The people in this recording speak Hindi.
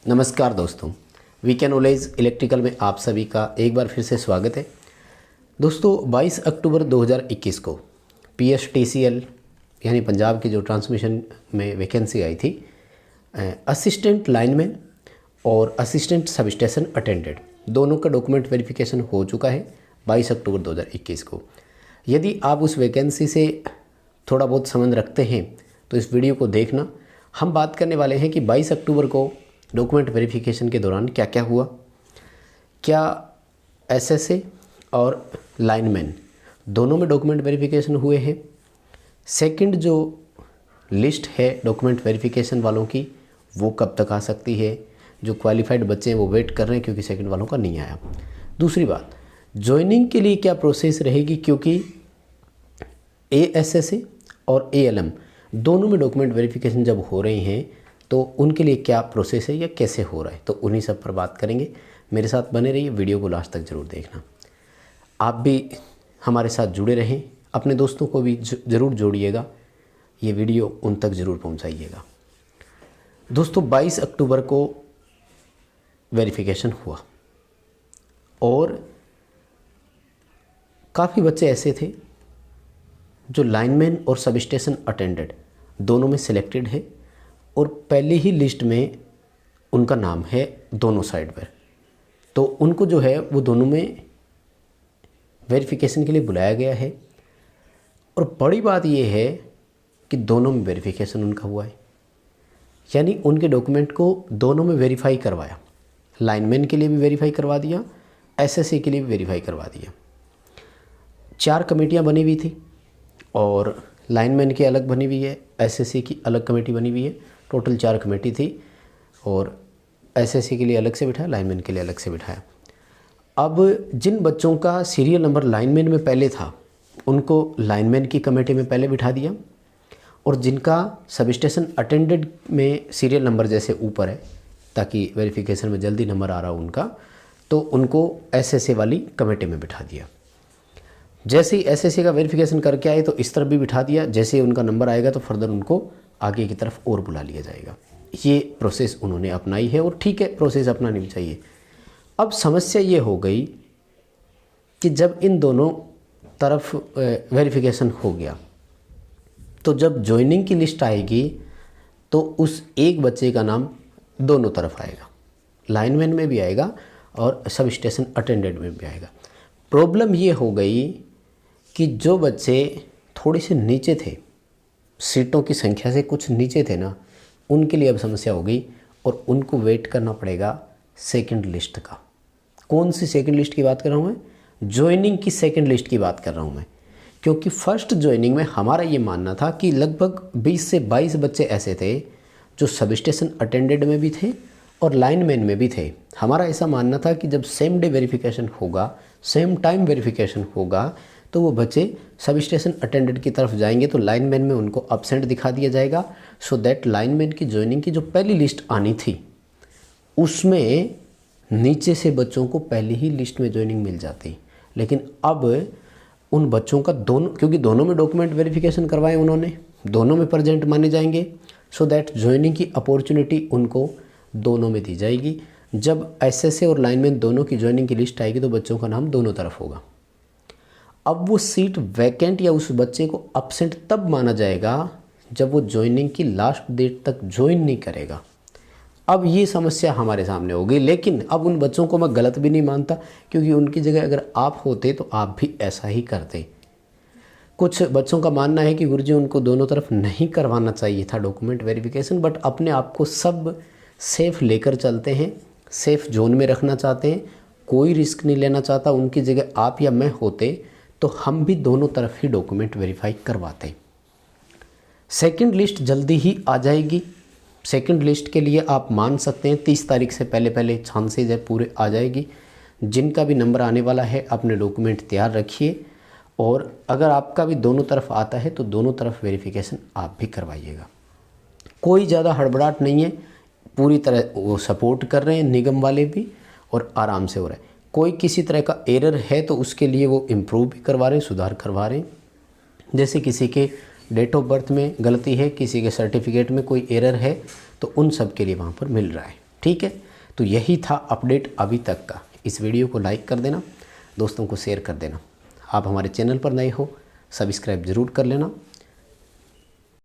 नमस्कार दोस्तों, वीकेंड नॉलेज इलेक्ट्रिकल में आप सभी का एक बार फिर से स्वागत है। दोस्तों 22 अक्टूबर 2021 को PSTCL यानी पंजाब की जो ट्रांसमिशन में वैकेंसी आई थी, असिस्टेंट लाइनमैन और असिस्टेंट सब स्टेशन अटेंडेंट दोनों का डॉक्यूमेंट वेरिफिकेशन हो चुका है 22 अक्टूबर 2021 को। यदि आप उस वैकेंसी से थोड़ा बहुत संबंध रखते हैं तो इस वीडियो को देखना। हम बात करने वाले हैं कि 22 अक्टूबर को डॉक्यूमेंट वेरिफिकेशन के दौरान क्या क्या हुआ, क्या SSA और लाइनमैन दोनों में डॉक्यूमेंट वेरिफिकेशन हुए हैं। सेकंड जो लिस्ट है डॉक्यूमेंट वेरिफिकेशन वालों की वो कब तक आ सकती है। जो क्वालिफाइड बच्चे हैं वो वेट कर रहे हैं क्योंकि सेकंड वालों का नहीं आया। दूसरी बात, ज्वाइनिंग के लिए क्या प्रोसेस रहेगी, क्योंकि ASSA और ALM दोनों में डॉक्यूमेंट वेरिफिकेशन जब हो रही हैं तो उनके लिए क्या प्रोसेस है या कैसे हो रहा है, तो उन्हीं सब पर बात करेंगे। मेरे साथ बने रहिए, वीडियो को लास्ट तक ज़रूर देखना। आप भी हमारे साथ जुड़े रहें, अपने दोस्तों को भी ज़रूर जोड़िएगा, ये वीडियो उन तक ज़रूर पहुंचाइएगा। दोस्तों 22 अक्टूबर को वेरिफिकेशन हुआ और काफ़ी बच्चे ऐसे थे जो लाइनमैन और सब स्टेशन अटेंडेंट दोनों में सिलेक्टेड है और पहले ही लिस्ट में उनका नाम है दोनों साइड पर, तो उनको जो है वो दोनों में वेरिफिकेशन के लिए बुलाया गया है। और बड़ी बात ये है कि दोनों में वेरिफिकेशन उनका हुआ है, यानी उनके डॉक्यूमेंट को दोनों में वेरीफाई करवाया। लाइनमैन के लिए भी वेरीफाई करवा दिया, SSA के लिए भी वेरीफाई करवा दिया। 4 कमेटियाँ बनी हुई थी और लाइनमैन की अलग बनी हुई है, SSA की अलग कमेटी बनी हुई है। टोटल 4 कमेटी थी और SSA के लिए अलग से बिठाया, लाइनमैन के लिए अलग से बिठाया। अब जिन बच्चों का सीरियल नंबर लाइनमैन में पहले था उनको लाइनमैन की कमेटी में पहले बिठा दिया, और जिनका सब स्टेशन अटेंडेंट में सीरियल नंबर जैसे ऊपर है ताकि वेरिफिकेशन में जल्दी नंबर आ रहा हो उनका, तो उनको SSA वाली कमेटी में बिठा दिया। जैसे ही SSA का वेरिफिकेशन करके आए तो इस तरफ भी बिठा दिया। जैसे ही उनका नंबर आएगा तो फर्दर उनको आगे की तरफ और बुला लिया जाएगा। ये प्रोसेस उन्होंने अपनाई है और ठीक है, प्रोसेस अपनानी भी चाहिए। अब समस्या ये हो गई कि जब इन दोनों तरफ वेरिफिकेशन हो गया तो जब ज्वाइनिंग की लिस्ट आएगी तो उस एक बच्चे का नाम दोनों तरफ आएगा, लाइनमैन में भी आएगा और सब स्टेशन अटेंडेंट में भी आएगा। प्रॉब्लम ये हो गई कि जो बच्चे थोड़े से नीचे थे, सीटों की संख्या से कुछ नीचे थे ना, उनके लिए अब समस्या हो गई और उनको वेट करना पड़ेगा सेकंड लिस्ट का। कौन सी सेकंड लिस्ट की बात कर रहा हूँ मैं? ज्वाइनिंग की सेकंड लिस्ट की बात कर रहा हूँ मैं, क्योंकि फर्स्ट ज्वाइनिंग में हमारा ये मानना था कि लगभग 20 से 22 बच्चे ऐसे थे जो सब स्टेशन अटेंडेंट में भी थे और लाइनमैन में भी थे। हमारा ऐसा मानना था कि जब सेम डे वेरिफिकेशन होगा, सेम टाइम वेरिफिकेशन होगा, तो वो बच्चे सब स्टेशन अटेंडेंट की तरफ जाएंगे तो लाइनमैन में उनको अब्सेंट दिखा दिया जाएगा, सो दैट लाइनमैन की ज्वाइनिंग की जो पहली लिस्ट आनी थी उसमें नीचे से बच्चों को पहली ही लिस्ट में ज्वाइनिंग मिल जाती। लेकिन अब उन बच्चों का दोनों, क्योंकि दोनों में डॉक्यूमेंट वेरिफिकेशन करवाए उन्होंने, दोनों में प्रेजेंट माने जाएंगे, सो दैट ज्वाइनिंग की अपॉर्चुनिटी उनको दोनों में दी जाएगी। जब SSA और लाइनमैन दोनों की ज्वाइनिंग की लिस्ट आएगी तो बच्चों का नाम दोनों तरफ होगा। अब वो सीट वैकेंट या उस बच्चे को अब्सेंट तब माना जाएगा जब वो ज्वाइनिंग की लास्ट डेट तक ज्वाइन नहीं करेगा। अब ये समस्या हमारे सामने हो गई, लेकिन अब उन बच्चों को मैं गलत भी नहीं मानता, क्योंकि उनकी जगह अगर आप होते तो आप भी ऐसा ही करते। कुछ बच्चों का मानना है कि गुरुजी उनको दोनों तरफ नहीं करवाना चाहिए था डॉक्यूमेंट वेरिफिकेशन, बट अपने आप को सब सेफ लेकर चलते हैं, सेफ जोन में रखना चाहते हैं, कोई रिस्क नहीं लेना चाहता। उनकी जगह आप या मैं होते तो हम भी दोनों तरफ ही डॉक्यूमेंट वेरीफाई करवाते। सेकंड लिस्ट जल्दी ही आ जाएगी। सेकंड लिस्ट के लिए आप मान सकते हैं 30 तारीख से पहले चांसेज है पूरे आ जाएगी। जिनका भी नंबर आने वाला है अपने डॉक्यूमेंट तैयार रखिए, और अगर आपका भी दोनों तरफ आता है तो दोनों तरफ वेरिफिकेशन आप भी करवाइएगा। कोई ज़्यादा हड़बड़ाहट नहीं है, पूरी तरह वो सपोर्ट कर रहे हैं निगम वाले भी और आराम से हो रहा है। कोई किसी तरह का एरर है तो उसके लिए वो इम्प्रूव भी करवा रहे हैं, सुधार करवा रहे हैं। जैसे किसी के डेट ऑफ बर्थ में गलती है, किसी के सर्टिफिकेट में कोई एरर है, तो उन सब के लिए वहाँ पर मिल रहा है। ठीक। ठीक है, तो यही था अपडेट अभी तक का। इस वीडियो को लाइक कर देना, दोस्तों को शेयर कर देना। आप हमारे चैनल पर नए हो, सब्सक्राइब ज़रूर कर लेना